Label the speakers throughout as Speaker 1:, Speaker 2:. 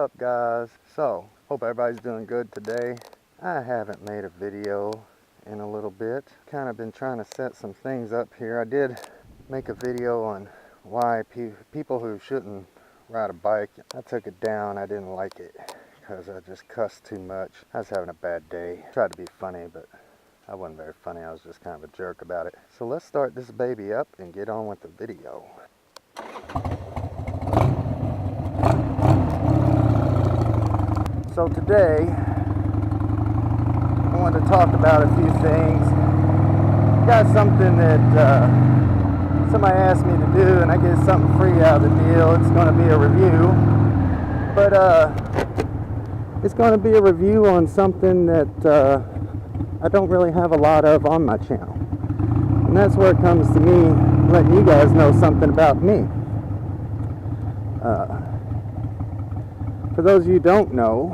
Speaker 1: up, guys? So, hope everybody's doing good today. I haven't made a video in a little bit. Kind of been trying to set some things up here. I did make a video on why people who shouldn't ride a bike. I took it down. I didn't like it because I just cussed too much. I was having a bad day. Tried to be funny, but I wasn't very funny. I was just kind of a jerk about it. So let's start this baby up and get on with the video. So today, I wanted to talk about a few things. Got something that somebody asked me to do, and I get something free out of the deal. It's going to be a review, but it's going to be a review on something that I don't really have a lot of on my channel, and that's where it comes to me letting you guys know something about me. For those of you who don't know,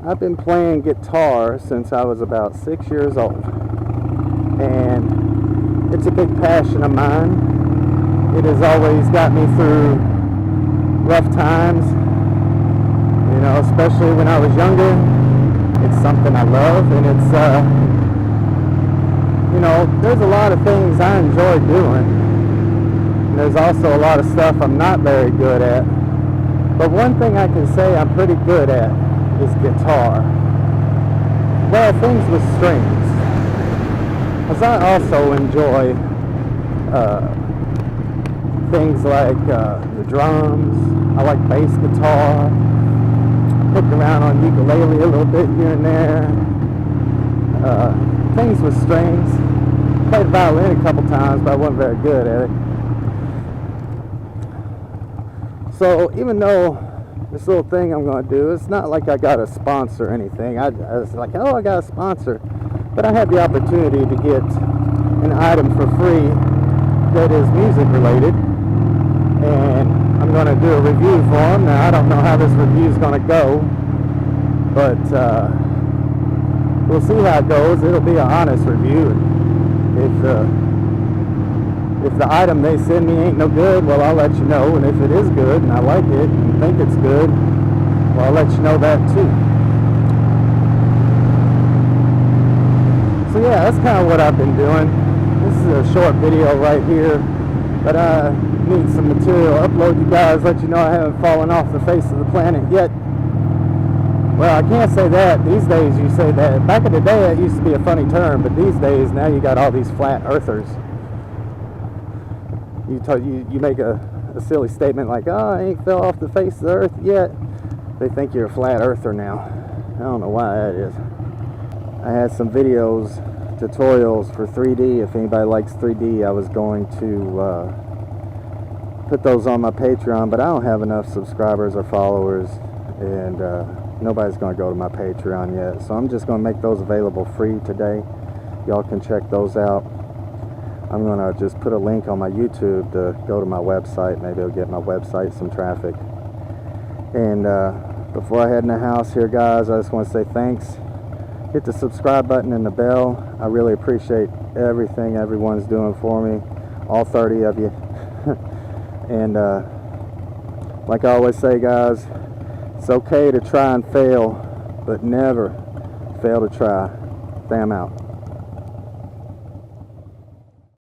Speaker 1: I've been playing guitar since I was about 6 years old, and it's a big passion of mine. It has always got me through rough times, you know, especially when I was younger. It's something I love, and it's, you know, there's a lot of things I enjoy doing, and there's also a lot of stuff I'm not very good at. But one thing I can say I'm pretty good at is guitar. Well, things with strings. Because I also enjoy things like the drums. I like bass guitar. Hooked around on ukulele a little bit here and there. Things with strings. Played violin a couple times, but I wasn't very good at it. So even though this little thing I'm going to do, it's not like I got a sponsor or anything. I was like, oh, I got a sponsor. But I had the opportunity to get an item for free that is music related. And I'm going to do a review for them. Now, I don't know how this review is going to go, but we'll see how it goes. It'll be an honest review. If the item they send me ain't no good, well, I'll let you know. And if it is good and I like it and think it's good, well, I'll let you know that too. So yeah, that's kind of what I've been doing. This is a short video right here, but I need some material to upload you guys, let you know I haven't fallen off the face of the planet yet. Well, I can't say that. These days you say that. Back in the day it used to be a funny term, but these days now you got all these flat earthers. You make a silly statement like, oh, I ain't fell off the face of the earth yet. They think you're a flat earther now. I don't know why that is. I had some videos, tutorials for 3D. If anybody likes 3D, I was going to put those on my Patreon, but I don't have enough subscribers or followers, and nobody's going to go to my Patreon yet. So I'm just going to make those available free today. Y'all can check those out. I'm going to just put a link on my YouTube to go to my website. Maybe it'll get my website some traffic. And before I head in the house here, guys, I just want to say thanks. Hit the subscribe button and the bell. I really appreciate everything everyone's doing for me. All 30 of you. And like I always say, guys, it's okay to try and fail, but never fail to try. I'm out.